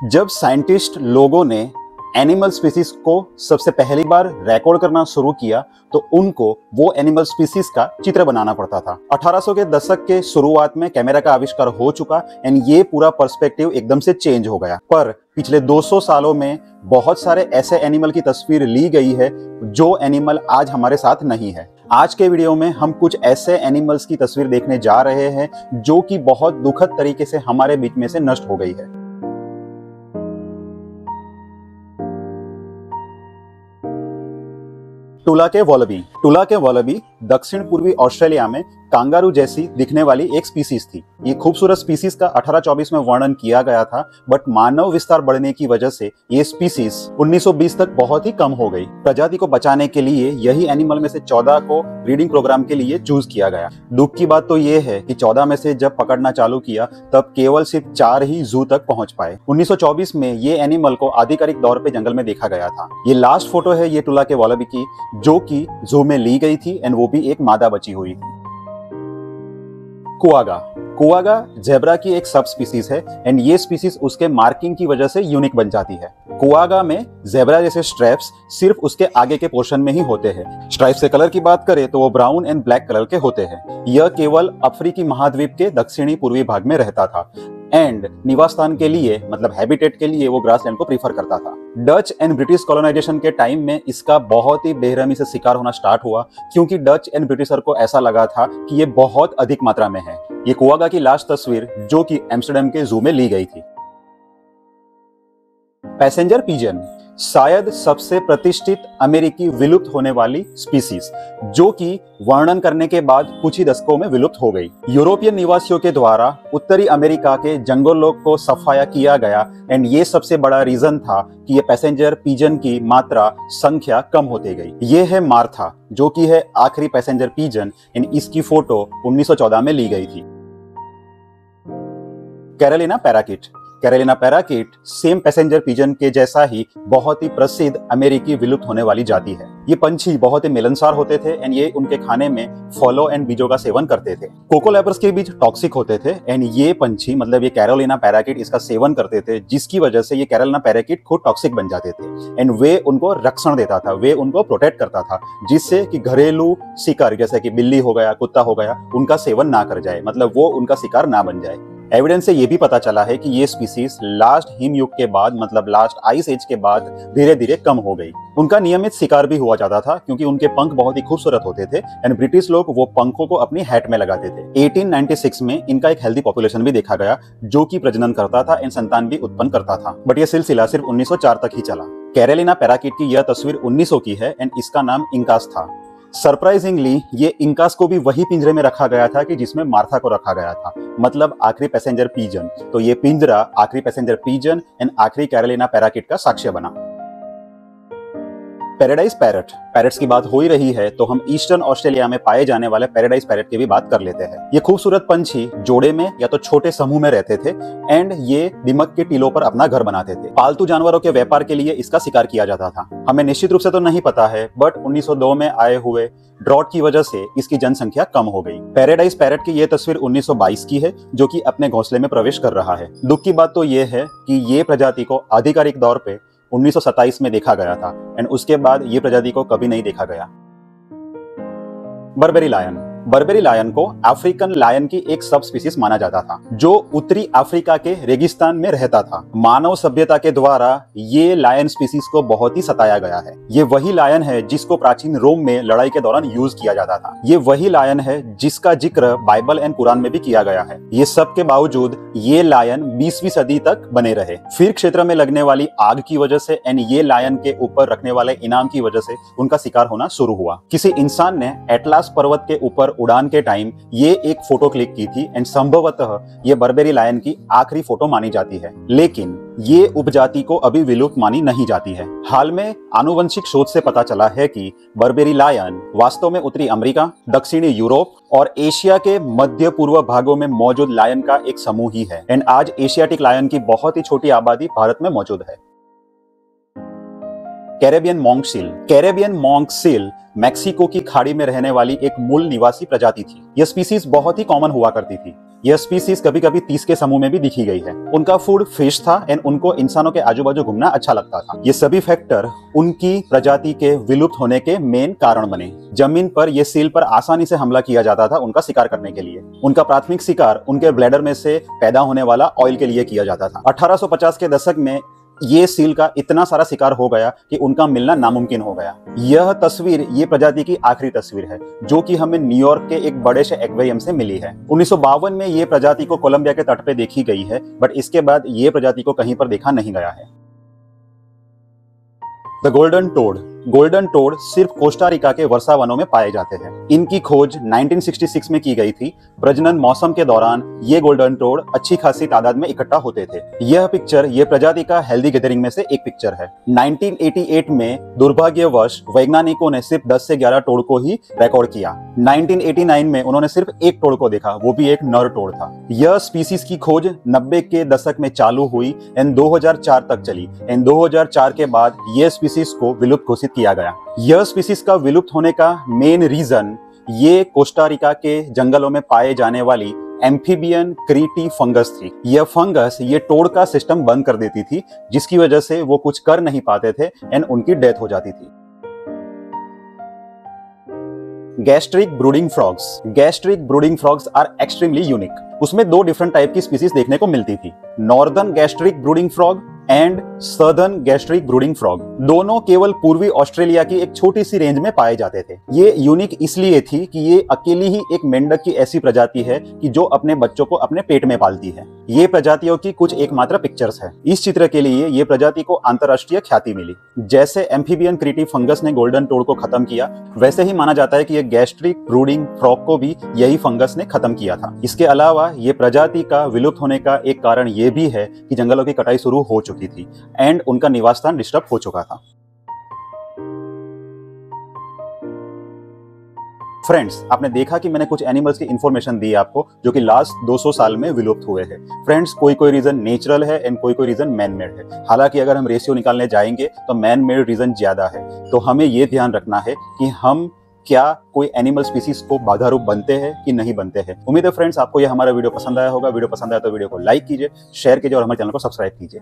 जब साइंटिस्ट लोगों ने एनिमल स्पीसीज को सबसे पहली बार रिकॉर्ड करना शुरू किया तो उनको वो एनिमल स्पीसीज का चित्र बनाना पड़ता था। 1800 के दशक के शुरुआत में कैमरा का आविष्कार हो चुका एंड ये पूरा पर्सपेक्टिव एकदम से चेंज हो गया। पर पिछले 200 सालों में बहुत सारे ऐसे एनिमल की तस्वीर ली गई है जो एनिमल आज हमारे साथ नहीं है। आज के वीडियो में हम कुछ ऐसे एनिमल्स की तस्वीर देखने जा रहे हैं जो कि बहुत दुखद तरीके से हमारे बीच में से नष्ट हो गई है। टूला के वॉलबी दक्षिण पूर्वी ऑस्ट्रेलिया में कांगारू जैसी दिखने वाली एक स्पीसीज थी। ये खूबसूरत स्पीसीज का 1824 में वर्णन किया गया था, बट मानव विस्तार बढ़ने की वजह से ये स्पीसीज 1920 तक बहुत ही कम हो गई। प्रजाति को बचाने के लिए यही एनिमल में से 14 को ब्रीडिंग प्रोग्राम के लिए चूज किया गया। दुख की बात तो ये है कि 14 में से जब पकड़ना चालू किया तब केवल सिर्फ 4 ही जू तक पहुंच पाए। 1924 में ये एनिमल को आधिकारिक तौर पे जंगल में देखा गया था। ये लास्ट फोटो है ये टूला के वॉलबी की, जो कि जू में ली गई थी एंड वो भी एक मादा बची हुई थी। कुआगा जेब्रा की एक सब स्पीसीज है एंड ये स्पीसीज उसके मार्किंग की वजह से यूनिक बन जाती है। कुआगा में जेब्रा जैसे स्ट्रैप्स सिर्फ उसके आगे के पोर्शन में ही होते हैं। स्ट्राइप से कलर की बात करें तो वो ब्राउन एंड ब्लैक कलर के होते हैं। यह केवल अफ्रीकी महाद्वीप के दक्षिणी पूर्वी भाग में रहता था एंड निवास स्थान के लिए मतलब हैबिटेट के लिए वो ग्रासलैंड को प्रीफर करता था। डच एंड ब्रिटिश कॉलोनाइजेशन के टाइम में इसका बहुत ही बेरहमी से शिकार होना स्टार्ट हुआ क्योंकि डच एंड ब्रिटिशर को ऐसा लगा था कि ये बहुत अधिक मात्रा में है। ये कुआगा की लास्ट तस्वीर जो कि एम्स्टर्डम के जू में ली गई थी। पैसेंजर पिजन शायद सबसे प्रतिष्ठित अमेरिकी विलुप्त होने वाली स्पीसीज, जो कि वर्णन करने के बाद कुछ ही दशकों में विलुप्त हो गई। यूरोपियन निवासियों के द्वारा उत्तरी अमेरिका के जंगलों को सफाया किया गया एंड ये सबसे बड़ा रीजन था कि ये पैसेंजर पिजन की मात्रा संख्या कम होती गई। ये है मार्था, जो कि है आखिरी पैसेंजर पिजन एंड इसकी फोटो 1914 में ली गई थी। Carolina parakeet same passenger pigeon के जैसा ही बहुत ही प्रसिद्ध अमेरिकी विलुप्त होने वाली जाति है। ये पंछी बहुत ही मिलनसार होते थे एंड ये उनके खाने में फलों एंड बीजों का सेवन करते थे। कोकोलैबर्स के बीज टॉक्सिक होते थे एंड ये पंछी मतलब ये कैरोलिना पैराकिट इसका सेवन करते थे, जिसकी वजह से ये कैरोलिना पैराकिट खुद टॉक्सिक बन जाते थे एंड वे उनको रक्षण देता था, वे उनको प्रोटेक्ट करता था, जिससे कि घरेलू शिकार जैसे कि बिल्ली हो गया, कुत्ता हो गया, उनका सेवन ना कर जाए, मतलब वो उनका शिकार ना बन जाए। एविडेंस से ये भी पता चला है कि ये स्पीसीज लास्ट हिम युग के बाद मतलब लास्ट आइस एज के बाद धीरे धीरे कम हो गई। उनका नियमित शिकार भी हुआ जाता था क्योंकि उनके पंख बहुत ही खूबसूरत होते थे एंड ब्रिटिश लोग वो पंखों को अपनी हैट में लगाते थे। 1896 में इनका एक हेल्दी पॉपुलेशन भी देखा गया जो कि प्रजनन करता था एंड संतान भी उत्पन्न करता था, बट ये सिलसिला सिर्फ 1904 तक ही चला। कैरोलिना पैराकिट की यह तस्वीर 1900 की है एंड इसका नाम इंकास था। सरप्राइजिंगली ये इंकास को भी वही पिंजरे में रखा गया था कि जिसमें मार्था को रखा गया था, मतलब आखिरी पैसेंजर पिजन। तो ये पिंजरा आखिरी पैसेंजर पिजन एंड आखिरी कैरोलिना पैराकिट का साक्ष्य बना। पैराडाइज पैरट्स की बात हो ही रही है तो हम ईस्टर्न ऑस्ट्रेलिया में पाए जाने वाले पैराडाइज पैरट की भी बात कर लेते हैं। ये खूबसूरत पंछी जोड़े में या तो छोटे समूह में रहते थे एंड ये दिमक के टीलों पर अपना घर बनाते थे। पालतू जानवरों के व्यापार के लिए इसका शिकार किया जाता था। हमें निश्चित रूप से तो नहीं पता है, बट 1902 में आए हुए ड्रॉट की वजह से इसकी जनसंख्या कम हो गई। पैराडाइज पैरट की यह तस्वीर 1922 की है जो कि अपने घोंसले में प्रवेश कर रहा है। दुख की बात तो ये है कि ये प्रजाति को आधिकारिक तौर पे 1927 में देखा गया था एंड उसके बाद ये प्रजाति को कभी नहीं देखा गया। बर्बेरी लायन को अफ्रीकन लायन की एक सब स्पीसीज माना जाता था जो उत्तरी अफ्रीका के रेगिस्तान में रहता था। मानव सभ्यता के द्वारा ये लायन स्पीसीज को बहुत ही सताया गया है। ये वही लायन है जिसको प्राचीन रोम में लड़ाई के दौरान यूज किया जाता था। ये वही लायन है जिसका जिक्र बाइबल एंड कुरान में भी किया गया है। ये सब के बावजूद ये लायन 20वीं सदी तक बने रहे। फिर क्षेत्र में लगने वाली आग की वजह से एंड ये लायन के ऊपर रखने वाले इनाम की वजह से उनका शिकार होना शुरू हुआ। किसी इंसान ने एटलास पर्वत के ऊपर उड़ान के टाइम ये एक फोटो क्लिक की थी एंड संभवतः ये बर्बेरी लायन की आखिरी फोटो मानी जाती है, लेकिन ये उपजाति को अभी विलुप्त मानी नहीं जाती है। हाल में आनुवंशिक शोध से पता चला है कि बर्बेरी लायन वास्तव में उत्तरी अमेरिका, दक्षिणी यूरोप और एशिया के मध्य पूर्व भागों में मौजूद लायन का एक समूह ही है एंड आज एशियाटिक लायन की बहुत ही छोटी आबादी भारत में मौजूद है। Caribbean monk seal. Caribbean monk seal Mexico की खाड़ी में रहने वाली एक मूल निवासी प्रजाति थी। यह स्पीसीज बहुत ही कॉमन हुआ करती थी। यह स्पीसीज कभी कभी 30 के समूह में भी दिखी गई है। उनका फूड फिश था एंड उनको इंसानों के आजू बाजू घूमना अच्छा लगता था। ये सभी फैक्टर उनकी प्रजाति के विलुप्त होने के मेन कारण बने। जमीन पर ये सील पर आसानी से हमला किया जाता था उनका शिकार करने के लिए। उनका प्राथमिक शिकार उनके ब्लैडर में से पैदा होने वाला ऑयल के लिए किया जाता था। 1850 के दशक में ये सील का इतना सारा शिकार हो गया कि उनका मिलना नामुमकिन हो गया। यह तस्वीर ये प्रजाति की आखिरी तस्वीर है जो कि हमें न्यूयॉर्क के एक बड़े से एक्वेरियम से मिली है। 1952 में ये प्रजाति को कोलंबिया के तट पे देखी गई है, बट इसके बाद ये प्रजाति को कहीं पर देखा नहीं गया है। The golden toad. Golden toad सिर्फ कोस्टा रिका के वर्षा वनों में पाए जाते हैं। इनकी खोज 1966 में की गई थी। प्रजनन मौसम के दौरान ये गोल्डन टोड अच्छी खासी तादाद में इकट्ठा होते थे। यह पिक्चर ये प्रजाति का हेल्दी गैदरिंग में से एक पिक्चर है। 1988 में दुर्भाग्यवश वैज्ञानिकों ने सिर्फ 10 से 11 टोड को ही रिकॉर्ड किया। 1989 में उन्होंने सिर्फ एक टोड को देखा, वो भी एक नर टोड था। यह स्पीसीज की खोज 90 के दशक में चालू हुई एंड 2004 तक चली एंड 2004 के बाद यह स्पीसीज को विलुप्त घोषित किया गया। यह स्पीसीज का विलुप्त होने का मेन रीजन ये कोस्टा रिका के जंगलों में पाए जाने वाली एम्फीबियन क्रीटी फंगस थी। यह फंगस ये टोड का सिस्टम बंद कर देती थी, जिसकी वजह से वो कुछ कर नहीं पाते थे एंड उनकी डेथ हो जाती थी। Gastric brooding frogs. Gastric brooding frogs are extremely unique. उसमें दो डिफरेंट टाइप की स्पीसीज देखने को मिलती थी, northern gastric brooding frog and southern gastric brooding frog. दोनों केवल पूर्वी ऑस्ट्रेलिया की एक छोटी सी रेंज में पाए जाते थे। ये यूनिक इसलिए थी कि ये अकेली ही एक मेंढक की ऐसी प्रजाति है कि जो अपने बच्चों को अपने पेट में पालती है। ये प्रजातियों की कुछ एकमात्र पिक्चर्स है। इस चित्र के लिए ये प्रजाति को अंतरराष्ट्रीय ख्याति मिली। जैसे एम्फीबियन क्रीटी फंगस ने गोल्डन टोड को खत्म किया, वैसे ही माना जाता है कि ये गैस्ट्रिक ब्रूडिंग फ्रॉग को भी यही फंगस ने खत्म किया था। इसके अलावा ये प्रजाति का विलुप्त होने का एक कारण ये भी है कि जंगलों की कटाई शुरू हो चुकी थी एंड उनका निवास स्थान डिस्टर्ब हो चुका था। फ्रेंड्स, आपने देखा कि मैंने कुछ एनिमल्स की इंफॉर्मेशन दी आपको जो कि लास्ट 200 साल में विलुप्त हुए हैं। फ्रेंड्स, कोई रीजन नेचुरल है एंड कोई रीजन मैन मेड है। हालांकि अगर हम रेशियो निकालने जाएंगे तो मैन मेड रीजन ज्यादा है। तो हमें यह ध्यान रखना है कि हम क्या कोई एनिमल स्पीसीज को बाधा रूप बनते हैं कि नहीं बनते हैं। उम्मीद है फ्रेंड्स आपको यह हमारा वीडियो पसंद आया होगा। वीडियो पसंद आया तो वीडियो को लाइक कीजिए, शेयर कीजिए और हमारे चैनल को सब्सक्राइब कीजिए।